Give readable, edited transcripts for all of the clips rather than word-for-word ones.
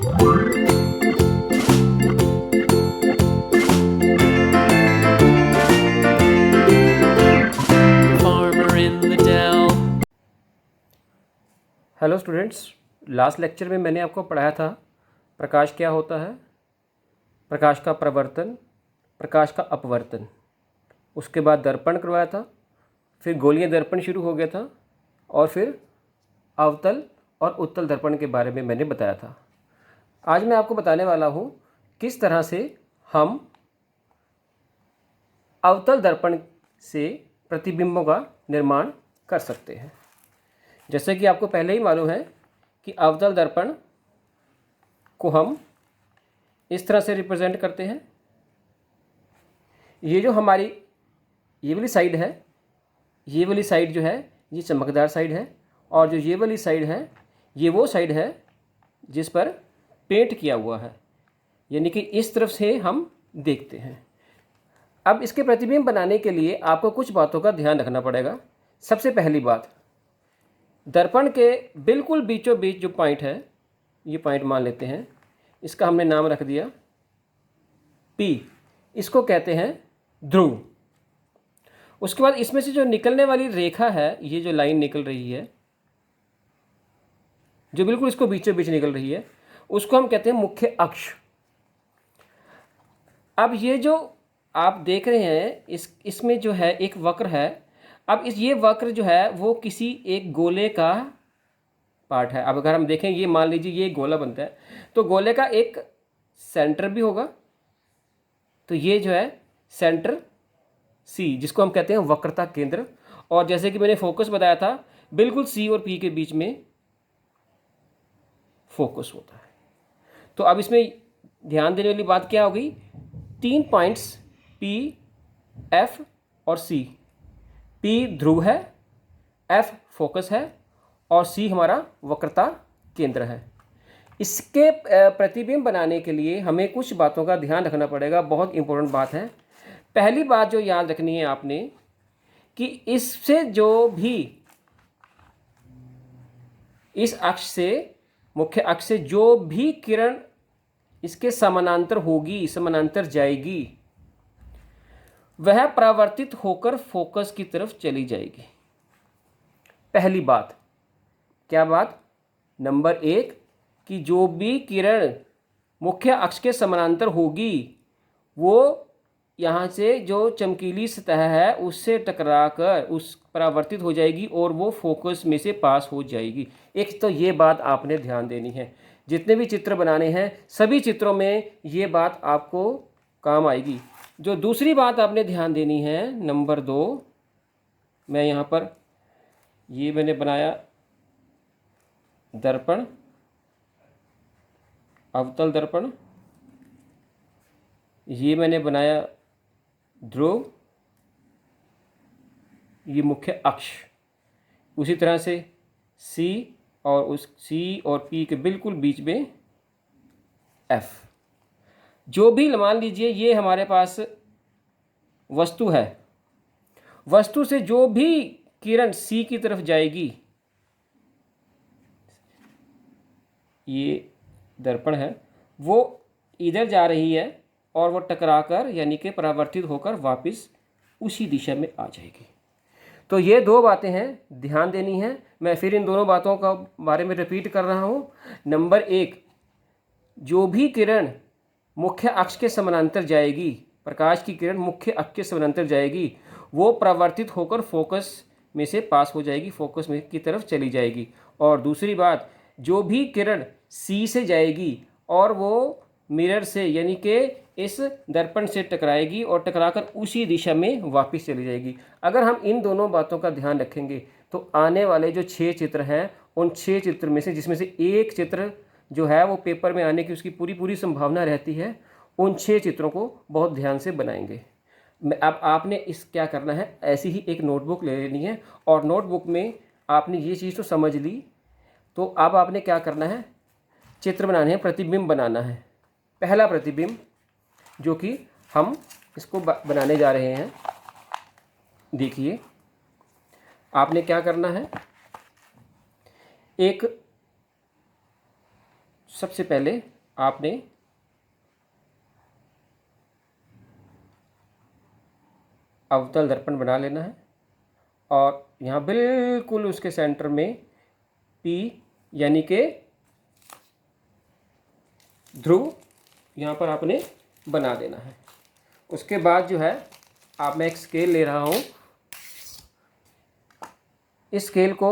Hello students, last lecture में मैंने आपको पढ़ाया था प्रकाश क्या होता है, प्रकाश का प्रवर्तन, प्रकाश का अपवर्तन। उसके बाद दर्पण करवाया था, फिर गोलीय दर्पण शुरू हो गया था और फिर अवतल और उत्तल दर्पण के बारे में मैंने बताया था। आज मैं आपको बताने वाला हूँ किस तरह से हम अवतल दर्पण से प्रतिबिंबों का निर्माण कर सकते हैं। जैसे कि आपको पहले ही मालूम है कि अवतल दर्पण को हम इस तरह से रिप्रेजेंट करते हैं। ये जो हमारी ये वाली साइड है, ये वाली साइड जो है ये चमकदार साइड है, और जो ये वाली साइड है ये वो साइड है जिस पर पेंट किया हुआ है, यानी कि इस तरफ से हम देखते हैं। अब इसके प्रतिबिंब बनाने के लिए आपको कुछ बातों का ध्यान रखना पड़ेगा। सबसे पहली बात, दर्पण के बिल्कुल बीचों बीच जो पॉइंट है, ये पॉइंट मान लेते हैं, इसका हमने नाम रख दिया P, इसको कहते हैं ध्रुव। उसके बाद इसमें से जो निकलने वाली रेखा है, ये जो लाइन निकल रही है, जो बिल्कुल इसको बीचों बीच निकल रही है, उसको हम कहते हैं मुख्य अक्ष। अब ये जो आप देख रहे हैं इसमें जो है एक वक्र है। अब ये वक्र जो है वो किसी एक गोले का पार्ट है। अब अगर हम देखें, ये मान लीजिए ये गोला बनता है, तो गोले का एक सेंटर भी होगा, तो ये जो है सेंटर C, जिसको हम कहते हैं वक्रता केंद्र। और जैसे कि मैंने फोकस बताया था, बिल्कुल C और P के बीच में फोकस होता है। तो अब इसमें ध्यान देने वाली बात क्या होगी, 3 पॉइंट्स P, F और C। P ध्रुव है, F फोकस है और C हमारा वक्रता केंद्र है। इसके प्रतिबिंब बनाने के लिए हमें कुछ बातों का ध्यान रखना पड़ेगा। बहुत इंपॉर्टेंट बात है। पहली बात जो याद रखनी है आपने कि इससे जो भी इस अक्ष से, मुख्य अक्ष से जो भी किरण इसके समानांतर होगी, समानांतर जाएगी, वह परावर्तित होकर फोकस की तरफ चली जाएगी। पहली बात, क्या बात? नंबर 1 कि जो भी किरण मुख्य अक्ष के समानांतर होगी वो यहाँ से जो चमकीली सतह है उससे टकराकर उस परावर्तित हो जाएगी और वो फोकस में से पास हो जाएगी। एक तो ये बात आपने ध्यान देनी है। जितने भी चित्र बनाने हैं सभी चित्रों में ये बात आपको काम आएगी। जो दूसरी बात आपने ध्यान देनी है, नंबर 2, मैं यहाँ पर ये मैंने बनाया दर्पण, अवतल दर्पण, ये मैंने बनाया ध्रुव, ये मुख्य अक्ष। उसी तरह से C और P के बिल्कुल बीच में F। जो भी मान लीजिए ये हमारे पास वस्तु है, वस्तु से जो भी किरण C की तरफ जाएगी, ये दर्पण है, वो इधर जा रही है और वो टकराकर यानी कि परावर्तित होकर वापस उसी दिशा में आ जाएगी। तो ये 2 बातें हैं, ध्यान देनी है। मैं फिर इन दोनों बातों का बारे में रिपीट कर रहा हूँ। नंबर 1, जो भी किरण मुख्य अक्ष के समानांतर जाएगी, प्रकाश की किरण मुख्य अक्ष के समानांतर जाएगी, वो परावर्तित होकर फोकस में से पास हो जाएगी, फोकस में की तरफ चली जाएगी। और दूसरी बात, जो भी किरण C से जाएगी और वो मिरर से यानी कि इस दर्पण से टकराएगी और टकराकर उसी दिशा में वापस चली जाएगी। अगर हम इन दोनों बातों का ध्यान रखेंगे तो आने वाले जो 6 चित्र हैं, उन 6 चित्र में से जिसमें से एक चित्र जो है वो पेपर में आने की उसकी पूरी संभावना रहती है, उन 6 चित्रों को बहुत ध्यान से बनाएंगे। अब आपने इस क्या करना है, ऐसी ही एक नोटबुक ले लेनी है और नोटबुक में आपने ये चीज़ तो समझ ली, तो अब आपने क्या करना है, चित्र बनाने हैं, प्रतिबिंब बनाना है। पहला प्रतिबिंब जो कि हम इसको बनाने जा रहे हैं, देखिए आपने क्या करना है। एक सबसे पहले आपने अवतल दर्पण बना लेना है और यहाँ बिल्कुल उसके सेंटर में P यानी कि ध्रुव यहाँ पर आपने बना देना है। उसके बाद जो है आप, मैं एक स्केल ले रहा हूँ, इस स्केल को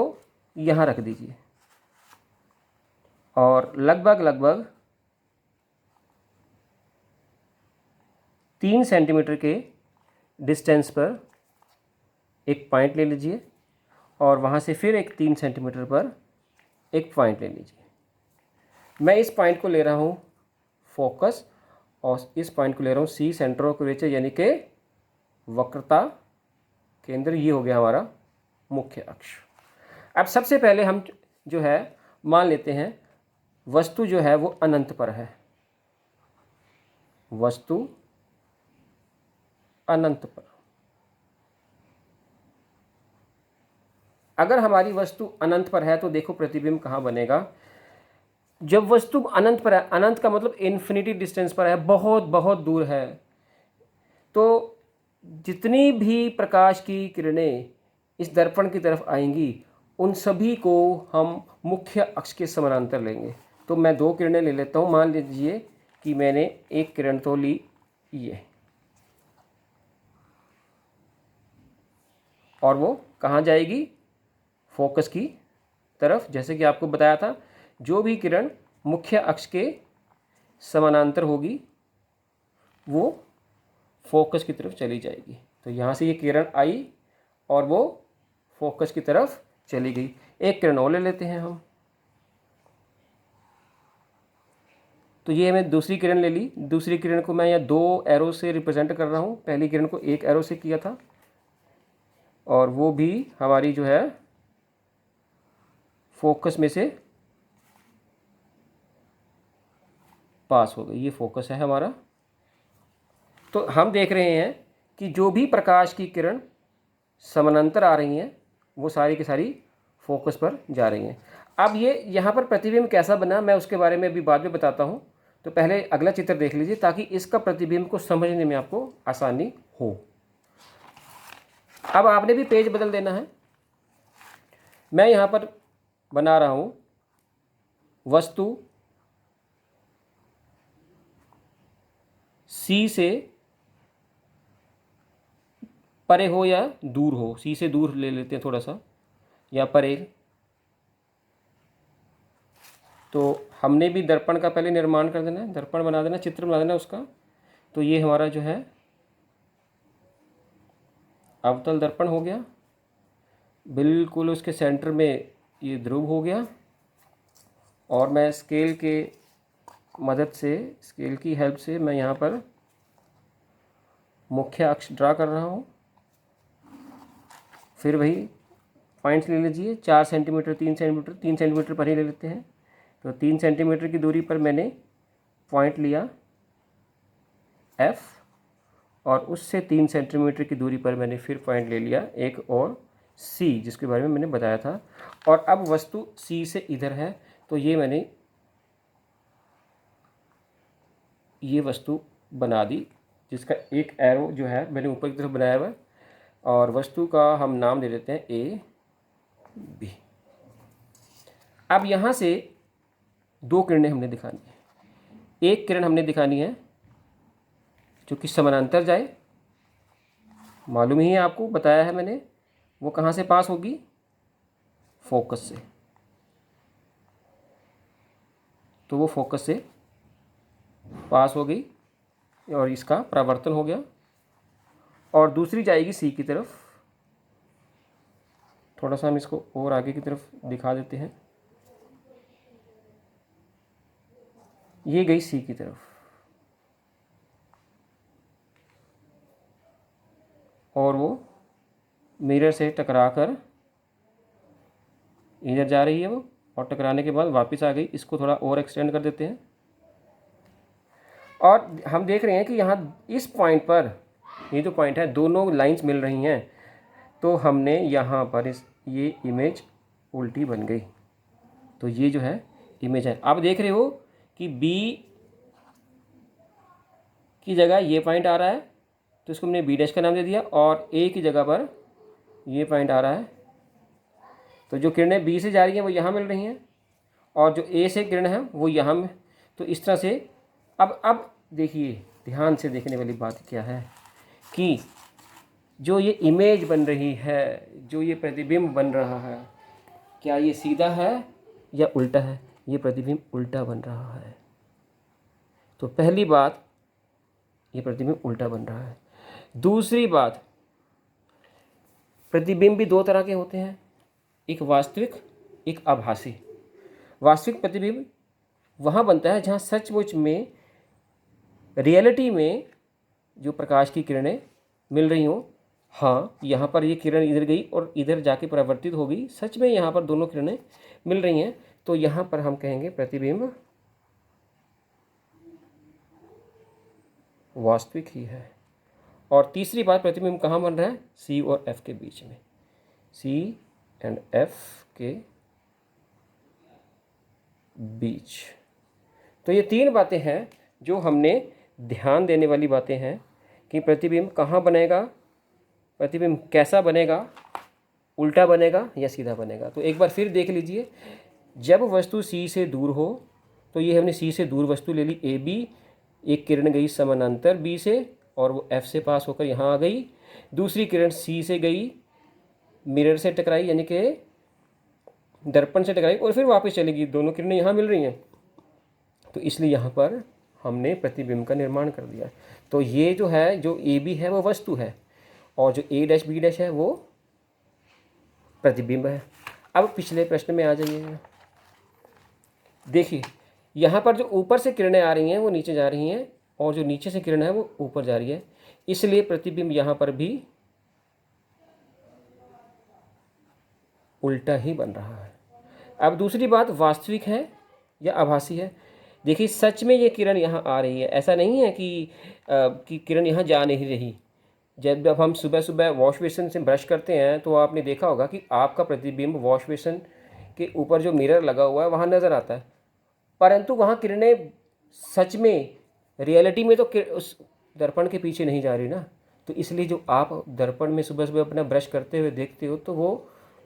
यहाँ रख दीजिए और लगभग 3 सेंटीमीटर के डिस्टेंस पर एक पॉइंट ले लीजिए और वहाँ से फिर एक 3 सेंटीमीटर पर एक पॉइंट ले लीजिए। मैं इस पॉइंट को ले रहा हूँ फोकस और इस पॉइंट को ले रहा हूँ सी, सेंटर ऑफ कर्वेचर यानी कि वक्रता केंद्र। ये हो गया हमारा मुख्य अक्ष। अब सबसे पहले हम जो है मान लेते हैं वस्तु जो है वो अनंत पर है, वस्तु अनंत पर। अगर हमारी वस्तु अनंत पर है तो देखो प्रतिबिंब कहाँ बनेगा। जब वस्तु अनंत पर है, अनंत का मतलब इन्फिनिटी डिस्टेंस पर है, बहुत बहुत दूर है, तो जितनी भी प्रकाश की किरणें इस दर्पण की तरफ आएंगी उन सभी को हम मुख्य अक्ष के समानांतर लेंगे। तो मैं 2 किरणें ले लेता हूँ। मान लीजिए कि मैंने एक किरण तो ली ये, और वो कहाँ जाएगी, फोकस की तरफ। जैसे कि आपको बताया था, जो भी किरण मुख्य अक्ष के समानांतर होगी वो फोकस की तरफ चली जाएगी। तो यहाँ से ये किरण आई और वो फोकस की तरफ चली गई। एक किरण और ले लेते हैं हम। तो ये मैं दूसरी किरण ले ली। दूसरी किरण को मैं यहाँ 2 एरो से रिप्रेजेंट कर रहा हूँ। पहली किरण को 1 एरो से किया था और वो भी हमारी जो है फोकस में से पास हो गई। ये फोकस है हमारा। तो हम देख रहे हैं कि जो भी प्रकाश की किरण समानांतर आ रही हैं वो सारी की सारी फोकस पर जा रही हैं। अब ये यहाँ पर प्रतिबिंब कैसा बना, मैं उसके बारे में भी बाद में बताता हूँ। तो पहले अगला चित्र देख लीजिए ताकि इसका प्रतिबिंब को समझने में आपको आसानी हो। अब आपने भी पेज बदल देना है। मैं यहाँ पर बना रहा हूँ वस्तु सी से परे हो या दूर हो, सी से दूर ले लेते हैं थोड़ा सा, या परे। तो हमने भी दर्पण का पहले निर्माण कर देना है, दर्पण बना देना, चित्र बना देना उसका। तो ये हमारा जो है अवतल दर्पण हो गया। बिल्कुल उसके सेंटर में ये ध्रुव हो गया और मैं स्केल के मदद से, स्केल की हेल्प से मैं यहाँ पर मुख्य अक्ष ड्रा कर रहा हूँ। फिर वही पॉइंट्स ले लीजिए, 4 सेंटीमीटर, 3 सेंटीमीटर, 3 सेंटीमीटर पर ही ले लेते हैं। तो 3 सेंटीमीटर की दूरी पर मैंने पॉइंट लिया F और उससे 3 सेंटीमीटर की दूरी पर मैंने फिर पॉइंट ले लिया एक और C, जिसके बारे में मैंने बताया था। और अब वस्तु C से इधर है तो ये मैंने ये वस्तु बना दी जिसका एक एरो जो है मैंने ऊपर की तरफ बनाया हुआ है और वस्तु का हम नाम दे देते हैं A B। अब यहाँ से 2 किरणें हमने दिखानी है। एक किरण हमने दिखानी है जो कि समानांतर जाए, मालूम ही है आपको, बताया है मैंने। वो कहाँ से पास होगी, फोकस से। तो वो फोकस से पास हो गई और इसका परावर्तन हो गया और दूसरी जाएगी सी की तरफ। थोड़ा सा हम इसको और आगे की तरफ दिखा देते हैं। ये गई सी की तरफ और वो मिरर से टकराकर इधर जा रही है वो, और टकराने के बाद वापस आ गई। इसको थोड़ा और एक्सटेंड कर देते हैं और हम देख रहे हैं कि यहाँ इस पॉइंट पर, ये जो पॉइंट है, दोनों लाइंस मिल रही हैं। तो हमने यहाँ पर ये इमेज उल्टी बन गई। तो ये जो है इमेज है, आप देख रहे हो कि B की जगह ये पॉइंट आ रहा है तो इसको हमने बी डैश का नाम दे दिया, और ए की जगह पर ये पॉइंट आ रहा है, तो जो किरणें बी से जा रही हैं वो यहाँ मिल रही हैं, और जो ए से किरण है वो यहाँ में। तो इस तरह से अब देखिए, ध्यान से देखने वाली बात क्या है कि जो ये इमेज बन रही है, जो ये प्रतिबिंब बन रहा है, क्या ये सीधा है या उल्टा है? ये प्रतिबिंब उल्टा बन रहा है। तो पहली बात, ये प्रतिबिंब उल्टा बन रहा है। दूसरी बात, प्रतिबिंब भी दो तरह के होते हैं, एक वास्तविक, एक आभासी। वास्तविक प्रतिबिंब वहाँ बनता है जहाँ सचमुच में, रियलिटी में जो प्रकाश की किरणें मिल रही हों। हाँ, यहाँ पर ये किरण इधर गई और इधर जाके परावर्तित हो गई, सच में यहाँ पर दोनों किरणें मिल रही हैं, तो यहाँ पर हम कहेंगे प्रतिबिंब वास्तविक ही है। और तीसरी बात, प्रतिबिंब कहाँ बन रहा है? सी और एफ के बीच में, सी एंड एफ के बीच। तो ये तीन बातें हैं जो हमने ध्यान देने वाली बातें हैं कि प्रतिबिंब कहाँ बनेगा, प्रतिबिंब कैसा बनेगा, उल्टा बनेगा या सीधा बनेगा। तो एक बार फिर देख लीजिए, जब वस्तु सी से दूर हो, तो ये हमने सी से दूर वस्तु ले ली ए बी, एक किरण गई समानांतर बी से और वो एफ से पास होकर यहाँ आ गई। दूसरी किरण सी से गई, मिरर से टकराई यानी कि दर्पण से टकराई और फिर वापस चलेगी, दोनों किरणें यहाँ मिल रही हैं, तो इसलिए यहाँ पर हमने प्रतिबिंब का निर्माण कर दिया। तो ये जो है, जो ए बी है वो वस्तु है, और जो ए डैश बी डैश है वो प्रतिबिंब है। अब पिछले प्रश्न में आ जाइए, देखिए यहाँ पर जो ऊपर से किरणें आ रही हैं वो नीचे जा रही हैं, और जो नीचे से किरण है वो ऊपर जा रही है, इसलिए प्रतिबिंब यहाँ पर भी उल्टा ही बन रहा है। अब दूसरी बात, वास्तविक है या आभासी है? देखिए, सच में ये किरण यहाँ आ रही है, ऐसा नहीं है कि किरण यहाँ जा नहीं रही। जब हम सुबह सुबह वॉश बेसिन से ब्रश करते हैं तो आपने देखा होगा कि आपका प्रतिबिंब वॉश बेसिन के ऊपर जो मिरर लगा हुआ है वहाँ नज़र आता है, परंतु वहाँ किरणें सच में, रियलिटी में तो उस दर्पण के पीछे नहीं जा रही ना। तो इसलिए जो आप दर्पण में सुबह सुबह अपना ब्रश करते हुए देखते हो, तो वो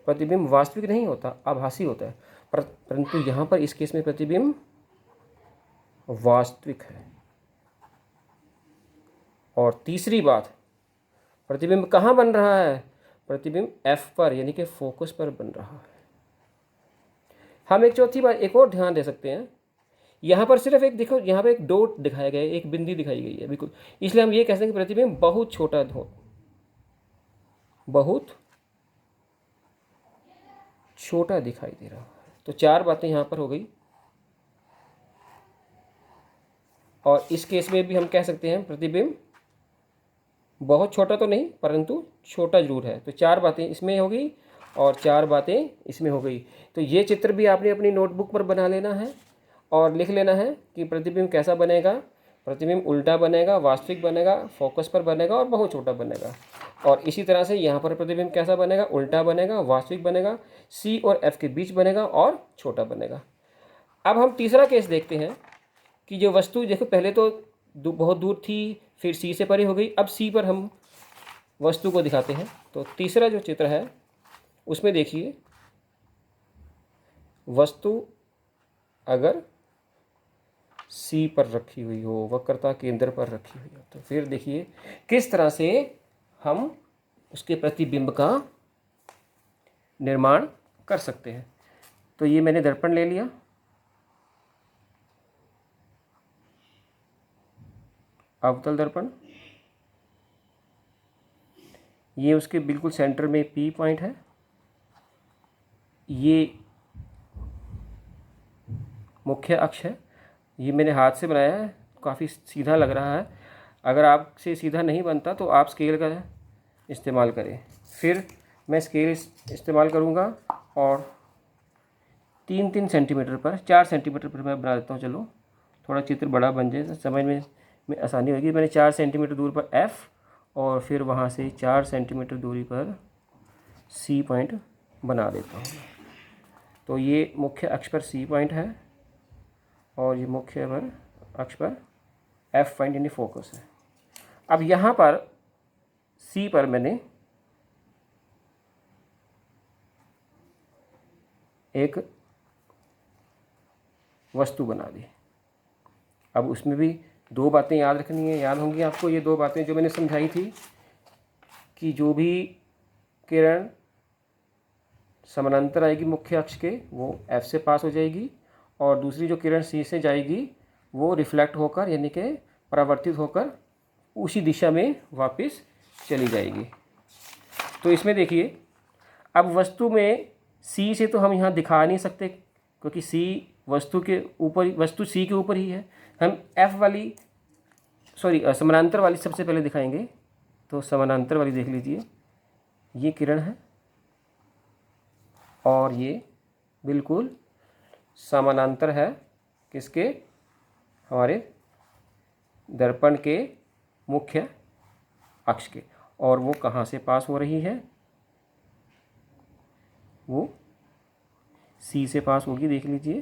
प्रतिबिंब वास्तविक नहीं होता, आभासी होता है। परंतु यहाँ पर इस केस में प्रतिबिंब वास्तविक है। और तीसरी बात, प्रतिबिंब कहाँ बन रहा है? प्रतिबिंब एफ पर यानी कि फोकस पर बन रहा है। हम एक चौथी बात एक और ध्यान दे सकते हैं, यहाँ पर सिर्फ एक देखो, यहाँ पर एक डॉट दिखाया गया है, एक बिंदी दिखाई गई है बिल्कुल, इसलिए हम ये कह सकते हैं कि प्रतिबिंब बहुत छोटा बहुत छोटा दिखाई दे रहा है। तो चार बातें यहाँ पर हो गई, और इस केस में भी हम कह सकते हैं प्रतिबिंब बहुत छोटा तो नहीं परंतु छोटा जरूर है। तो चार बातें इसमें हो गई और चार बातें इसमें हो गई। तो ये चित्र भी आपने अपनी नोटबुक पर बना लेना है और लिख लेना है कि प्रतिबिंब कैसा बनेगा। प्रतिबिंब उल्टा बनेगा, वास्तविक बनेगा, फोकस पर बनेगा और बहुत छोटा बनेगा। और इसी तरह से यहाँ पर प्रतिबिंब कैसा बनेगा? उल्टा बनेगा, वास्तविक बनेगा, सी और एफ के बीच बनेगा और छोटा बनेगा। अब हम तीसरा केस देखते हैं कि जो वस्तु, देखो पहले तो बहुत दूर थी, फिर सी से परे हो गई, अब सी पर हम वस्तु को दिखाते हैं। तो तीसरा जो चित्र है उसमें देखिए, वस्तु अगर सी पर रखी हुई हो, वक्रता केंद्र पर रखी हुई हो, तो फिर देखिए किस तरह से हम उसके प्रतिबिंब का निर्माण कर सकते हैं। तो ये मैंने दर्पण ले लिया, अवतल दर्पण, ये उसके बिल्कुल सेंटर में पी पॉइंट है, ये मुख्य अक्ष है, ये मैंने हाथ से बनाया है, काफ़ी सीधा लग रहा है। अगर आपसे सीधा नहीं बनता तो आप स्केल का इस्तेमाल करें। फिर मैं स्केल इस्तेमाल करूँगा और 3-3 सेंटीमीटर पर, 4 सेंटीमीटर पर मैं बना देता हूँ। चलो थोड़ा चित्र बड़ा बन जाए, समझ में आसानी होगी। मैंने 4 सेंटीमीटर दूर पर एफ़ और फिर वहाँ से 4 सेंटीमीटर दूरी पर सी पॉइंट बना देता हूँ। तो ये मुख्य अक्ष पर सी पॉइंट है और ये मुख्य अक्ष पर एफ पॉइंट यानी फोकस है। अब यहाँ पर सी पर मैंने एक वस्तु बना दी। अब उसमें भी दो बातें याद रखनी है, याद होंगी आपको ये दो बातें जो मैंने समझाई थी कि जो भी किरण समानांतर आएगी मुख्य अक्ष के वो एफ से पास हो जाएगी, और दूसरी जो किरण सी से जाएगी वो रिफ्लेक्ट होकर यानी कि परावर्तित होकर उसी दिशा में वापस चली जाएगी। तो इसमें देखिए, अब वस्तु में सी से तो हम यहाँ दिखा नहीं सकते क्योंकि सी वस्तु के ऊपर, वस्तु सी के ऊपर ही है। हम एफ वाली समानांतर वाली सबसे पहले दिखाएंगे। तो समानांतर वाली देख लीजिए, ये किरण है और ये बिल्कुल समानांतर है किसके, हमारे दर्पण के मुख्य अक्ष के। और वो कहाँ से पास हो रही है, वो सी से पास होगी। देख लीजिए,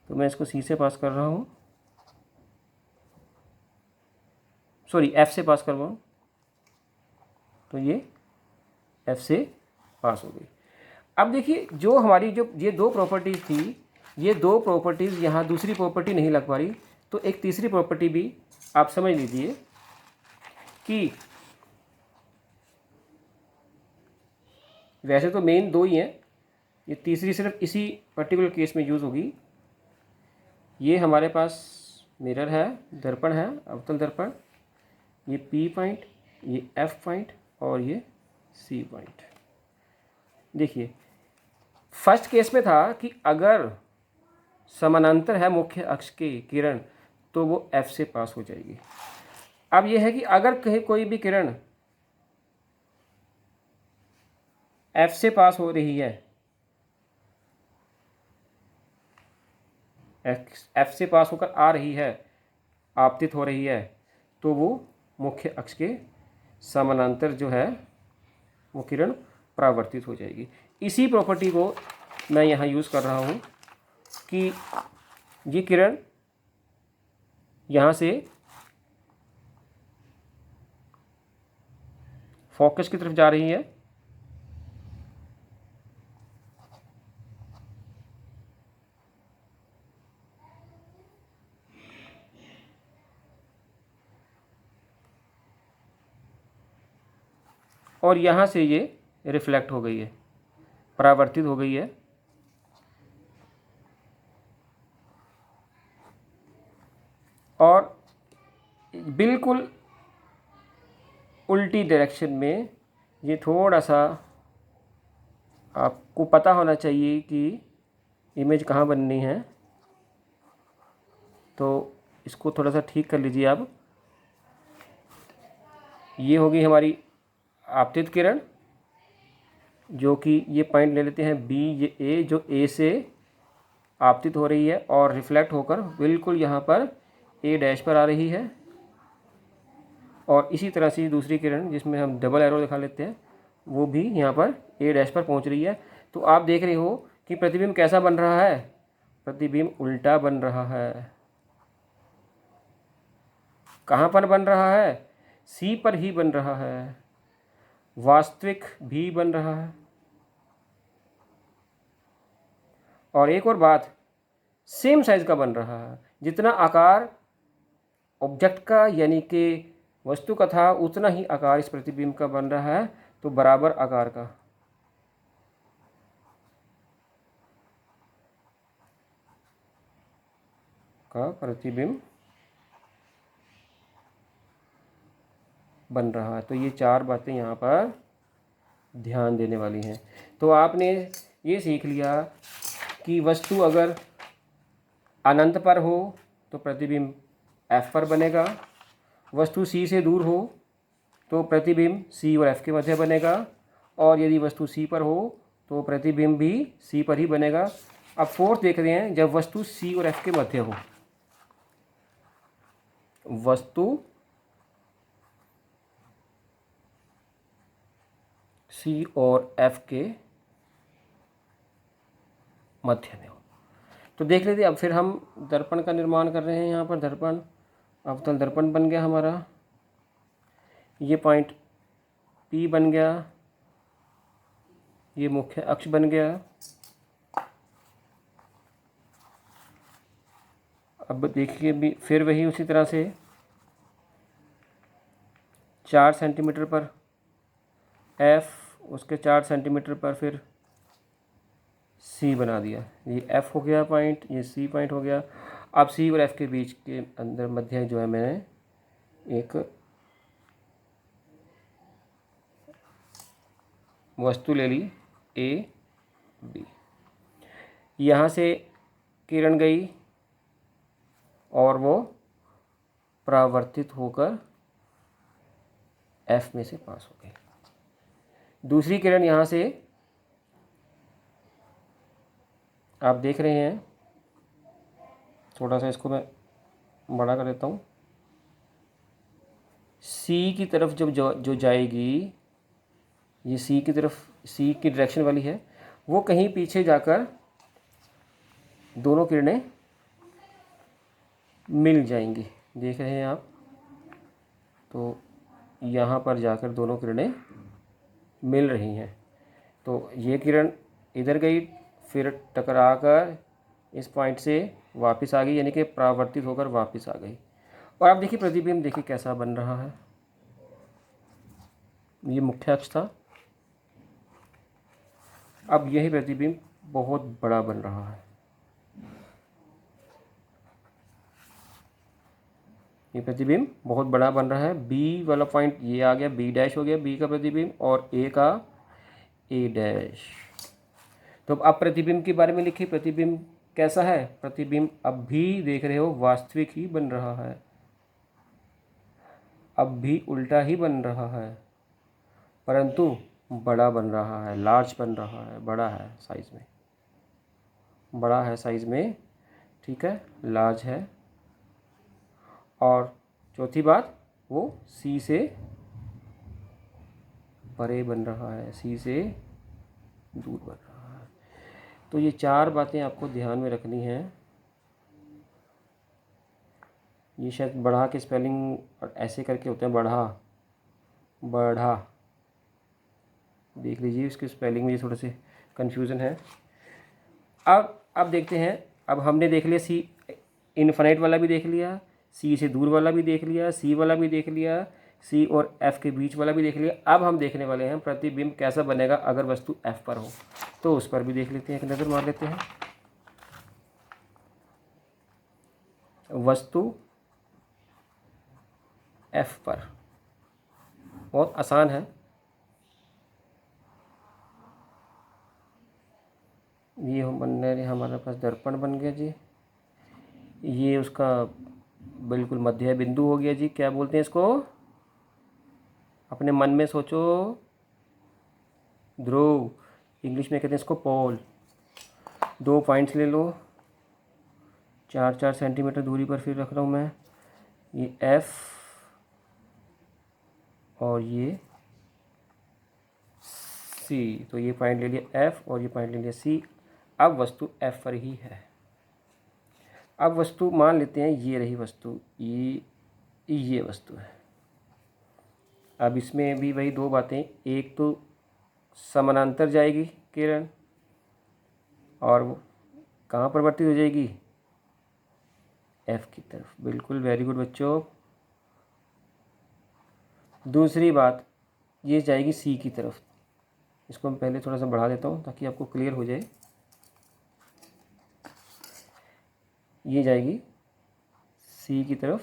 तो मैं इसको सी से पास कर रहा हूँ, सॉरी एफ से पास कर रहा हूँ, तो ये एफ से पास हो गई। अब देखिए, जो हमारी जो ये दो प्रॉपर्टीज़ थी, ये दो प्रॉपर्टीज़ यहाँ दूसरी प्रॉपर्टी नहीं लग पा रही, तो एक तीसरी प्रॉपर्टी भी आप समझ लीजिए कि वैसे तो मेन दो ही हैं, ये तीसरी सिर्फ इसी पर्टिकुलर केस में यूज़ होगी। ये हमारे पास मिरर है, दर्पण है, अवतल दर्पण, ये पी पॉइंट, ये एफ पॉइंट और ये सी पॉइंट। देखिए, फर्स्ट केस में था कि अगर समानांतर है मुख्य अक्ष के किरण तो वो एफ से पास हो जाएगी। अब यह है कि अगर कहीं कोई भी किरण एफ से पास हो रही है, एफ से पास होकर आ रही है, आपतित हो रही है, तो वो मुख्य अक्ष के समानांतर जो है वो किरण परावर्तित हो जाएगी। इसी प्रॉपर्टी को मैं यहाँ यूज़ कर रहा हूँ कि ये किरण यहाँ से फोकस की तरफ जा रही है, और यहाँ से ये रिफ्लेक्ट हो गई है, परावर्तित हो गई है, और बिल्कुल उल्टी डायरेक्शन में। ये थोड़ा सा आपको पता होना चाहिए कि इमेज कहाँ बननी है, तो इसको थोड़ा सा ठीक कर लीजिए आप। ये होगी हमारी आपतित किरण, जो कि ये पॉइंट ले लेते हैं बी, ये ए, जो ए से आपतित हो रही है और रिफ्लेक्ट होकर बिल्कुल यहाँ पर ए डैश पर आ रही है। और इसी तरह से दूसरी किरण जिसमें हम डबल एरो दिखा लेते हैं, वो भी यहाँ पर ए डैश पर पहुँच रही है। तो आप देख रहे हो कि प्रतिबिंब कैसा बन रहा है, प्रतिबिंब उल्टा बन रहा है। कहाँ पर बन रहा है, सी पर ही बन रहा है, वास्तविक भी बन रहा है। और एक और बात, सेम साइज का बन रहा है। जितना आकार ऑब्जेक्ट का यानी कि वस्तु का था, उतना ही आकार इस प्रतिबिंब का बन रहा है। तो बराबर आकार का प्रतिबिंब बन रहा है। तो ये चार बातें यहाँ पर ध्यान देने वाली हैं। तो आपने ये सीख लिया कि वस्तु अगर अनंत पर हो तो प्रतिबिंब एफ पर बनेगा, वस्तु सी से दूर हो तो प्रतिबिंब सी और एफ के मध्य बनेगा, और यदि वस्तु सी पर हो तो प्रतिबिंब भी सी पर ही बनेगा। अब फोर्थ देख रहे हैं, जब वस्तु सी और एफ के मध्य हो, वस्तु सी और एफ के मध्य में हो, तो देख लेते। अब फिर हम दर्पण का निर्माण कर रहे हैं। यहाँ पर दर्पण अवतल दर्पण बन गया हमारा, ये पॉइंट P बन गया, ये मुख्य अक्ष बन गया। अब देखिए भी फिर वही उसी तरह से 4 सेंटीमीटर पर F, उसके 4 सेंटीमीटर पर फिर C बना दिया। ये F हो गया पॉइंट, ये C पॉइंट हो गया। अब C और F के बीच के अंदर मध्य जो है मैंने एक वस्तु ले ली A B। यहाँ से किरण गई और वो परावर्तित होकर F में से पास हो गई। दूसरी किरण यहाँ से आप देख रहे हैं, थोड़ा सा इसको मैं बड़ा कर देता हूँ। C की तरफ जब जो जाएगी, ये C की तरफ, C की डायरेक्शन वाली है, वो कहीं पीछे जाकर दोनों किरणें मिल जाएंगी। देख रहे हैं आप, तो यहाँ पर जाकर दोनों किरणें मिल रही हैं। तो ये किरण इधर गई, फिर टकराकर इस पॉइंट से वापस आ गई, यानी कि परावर्तित होकर वापस आ गई। और आप देखिए प्रतिबिंब देखिए कैसा बन रहा है। ये मुख्य अक्ष था, अब यही प्रतिबिंब बहुत बड़ा बन रहा है। ये प्रतिबिंब बहुत बड़ा बन रहा है। बी वाला पॉइंट ये आ गया, बी डैश हो गया बी का प्रतिबिंब, और ए का ए डैश। तो अब प्रतिबिंब के बारे में लिखिए, प्रतिबिंब कैसा है। प्रतिबिंब अब भी देख रहे हो वास्तविक ही बन रहा है, अब भी उल्टा ही बन रहा है, परंतु बड़ा बन रहा है, लार्ज बन रहा है, बड़ा है साइज में, बड़ा है साइज में, ठीक है, लार्ज है। और चौथी बात, वो सी से परे बन रहा है, सी से दूर बन रहा है। तो ये 4 बातें आपको ध्यान में रखनी हैं। ये शायद बढ़ा के स्पेलिंग ऐसे करके होते हैं, बढ़ा, बढ़ा, देख लीजिए इसके स्पेलिंग में ये थोड़े से कन्फ्यूज़न है। अब देखते हैं, अब हमने देख लिया सी इनफाइनाइट वाला भी देख लिया, सी से दूर वाला भी देख लिया, सी वाला भी देख लिया, सी और एफ के बीच वाला भी देख लिया। अब हम देखने वाले हैं प्रतिबिंब कैसा बनेगा अगर वस्तु एफ पर हो, तो उस पर भी देख लेते हैं, एक नज़र मार लेते हैं। वस्तु एफ पर बहुत आसान है। ये बनने हमारे पास दर्पण बन गया जी, ये उसका बिल्कुल मध्य बिंदु हो गया जी। क्या बोलते हैं इसको, अपने मन में सोचो, ध्रुव, इंग्लिश में कहते हैं इसको पोल। 2 पॉइंट्स ले लो, 4-4 सेंटीमीटर दूरी पर फिर रख रहा हूँ मैं, ये एफ और ये सी। तो ये पॉइंट ले लिया एफ और ये पॉइंट ले लिया सी। अब वस्तु एफ पर ही है। अब वस्तु मान लेते हैं ये रही वस्तु, ये वस्तु है। अब इसमें भी वही 2 बातें, एक तो समानांतर जाएगी किरण और वो कहाँ परिवर्तित हो जाएगी, एफ की तरफ। बिल्कुल, वेरी गुड बच्चों। दूसरी बात, ये जाएगी सी की तरफ। इसको मैं पहले थोड़ा सा बढ़ा देता हूँ ताकि आपको क्लियर हो जाए। ये जाएगी सी की तरफ,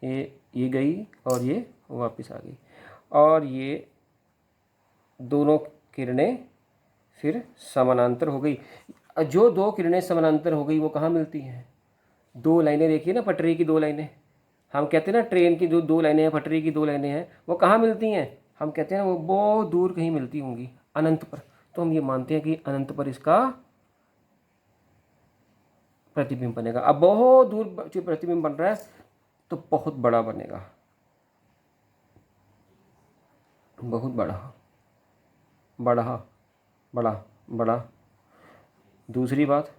ये गई और ये वापस आ गई, और ये दोनों किरणें फिर समानांतर हो गई। जो 2 किरणें समानांतर हो गई वो कहाँ मिलती हैं, 2 लाइनें देखिए ना, पटरी की 2 लाइनें। हम कहते हैं ना ट्रेन की जो 2 लाइनें हैं, पटरी की 2 लाइनें हैं, वो कहाँ मिलती हैं, हम कहते हैं वो बहुत दूर कहीं मिलती होंगी, अनंत पर। तो हम ये मानते हैं कि अनंत पर इसका प्रतिबिंब बनेगा। अब बहुत दूर जो प्रतिबिंब बन रहा है तो बहुत बड़ा बनेगा, बहुत बड़ा, बड़ा, बड़ा, बड़ा। दूसरी बात,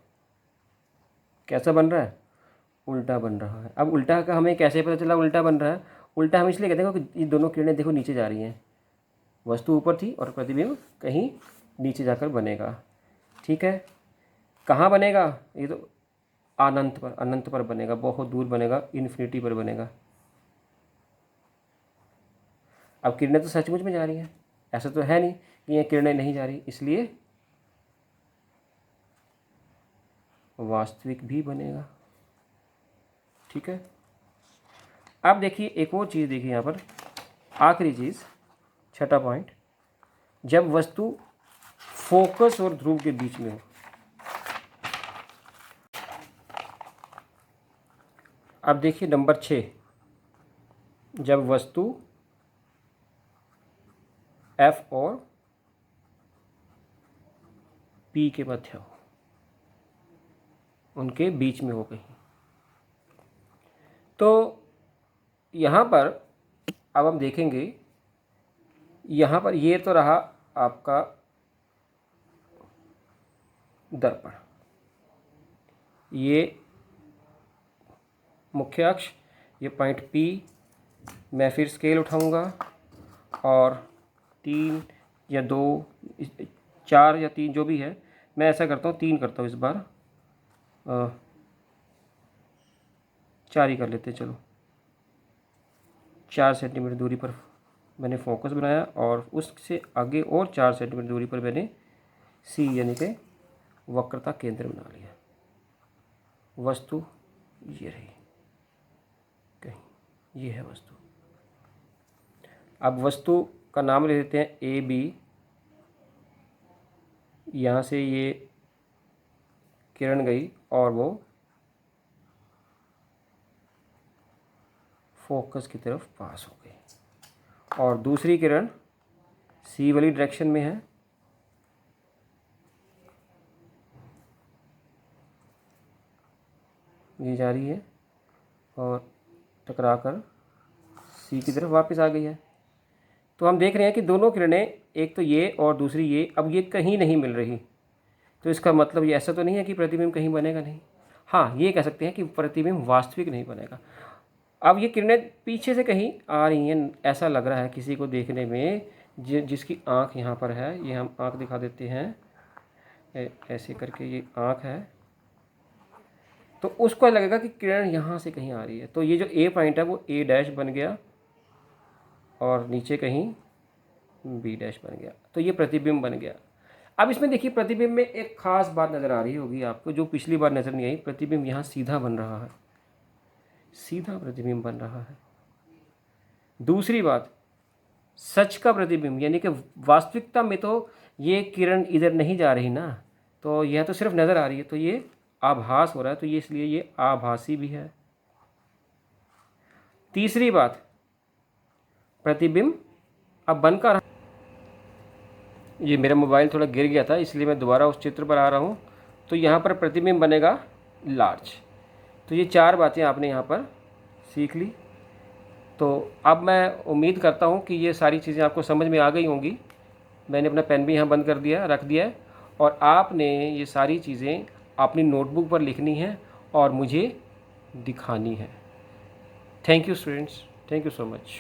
कैसा बन रहा है, उल्टा बन रहा है। अब उल्टा का हमें कैसे पता चला उल्टा बन रहा है, उल्टा हम इसलिए कहते हैं कि ये दोनों किरणें देखो नीचे जा रही हैं, वस्तु ऊपर थी और प्रतिबिंब कहीं नीचे जाकर बनेगा। ठीक है, कहाँ बनेगा, ये तो अनंत पर बनेगा, बहुत दूर बनेगा, इन्फिनिटी पर बनेगा। अब किरणें तो सचमुच में जा रही हैं, ऐसा तो है नहीं कि ये किरणें नहीं जा रही, इसलिए वास्तविक भी बनेगा। ठीक है, अब देखिए एक और चीज़ देखिए यहाँ पर, आखिरी चीज़, छठा पॉइंट, जब वस्तु फोकस और ध्रुव के बीच में हो। अब देखिए नंबर 6, जब वस्तु F और P के मध्य हो, उनके बीच में हो कहीं। तो यहाँ पर अब हम देखेंगे, यहाँ पर ये तो रहा आपका दर्पण, ये मुख्य अक्ष, ये पॉइंट P, मैं फिर स्केल उठाऊंगा और 3 या 2, 4 या 3 जो भी है, मैं ऐसा करता हूँ 3 करता हूँ इस बार, 4 ही कर लेते हैं चलो। 4 सेंटीमीटर दूरी पर मैंने फोकस बनाया और उससे आगे और 4 सेंटीमीटर दूरी पर मैंने C यानी कि वक्रता केंद्र बना लिया। वस्तु ये रही कहीं, ये है वस्तु। अब वस्तु का नाम ले देते हैं AB, यहाँ से ये किरण गई और वो फोकस की तरफ पास हो गई, और दूसरी किरण C वाली डायरेक्शन में है, ये जा रही है और टकराकर C की तरफ वापस आ गई है। तो हम देख रहे हैं कि दोनों किरणें, एक तो ये और दूसरी ये, अब ये कहीं नहीं मिल रही। तो इसका मतलब ये ऐसा तो नहीं है कि प्रतिबिंब कहीं बनेगा नहीं। हाँ, ये कह सकते हैं कि प्रतिबिंब वास्तविक नहीं बनेगा। अब ये किरणें पीछे से कहीं आ रही हैं, ऐसा लग रहा है किसी को देखने में, जिसकी आँख यहाँ पर है, ये हम आँख दिखा देते हैं, ऐसे करके ये आँख है, तो उसको लगेगा कि किरण यहाँ से कहीं आ रही है। तो ये जो A पॉइंट है वो A' बन गया और नीचे कहीं B' बन गया, तो ये प्रतिबिंब बन गया। अब इसमें देखिए प्रतिबिंब में एक खास बात नज़र आ रही होगी आपको, जो पिछली बार नज़र नहीं आई। प्रतिबिंब यहाँ सीधा बन रहा है, सीधा प्रतिबिंब बन रहा है। दूसरी बात, सच का प्रतिबिंब यानी कि वास्तविकता में तो ये किरण इधर नहीं जा रही ना, तो यह तो सिर्फ नज़र आ रही है, तो ये आभास हो रहा है, तो ये इसलिए ये आभासी भी है। तीसरी बात, प्रतिबिंब अब बनकर, ये मेरा मोबाइल थोड़ा गिर गया था इसलिए मैं दोबारा उस चित्र पर आ रहा हूँ। तो यहाँ पर प्रतिबिंब बनेगा लार्ज। तो ये 4 बातें आपने यहाँ पर सीख ली। तो अब मैं उम्मीद करता हूँ कि ये सारी चीज़ें आपको समझ में आ गई होंगी। मैंने अपना पेन भी यहाँ बंद कर दिया, रख दिया है, और आपने ये सारी चीज़ें अपनी नोटबुक पर लिखनी है और मुझे दिखानी है। Thank you students, thank you so much.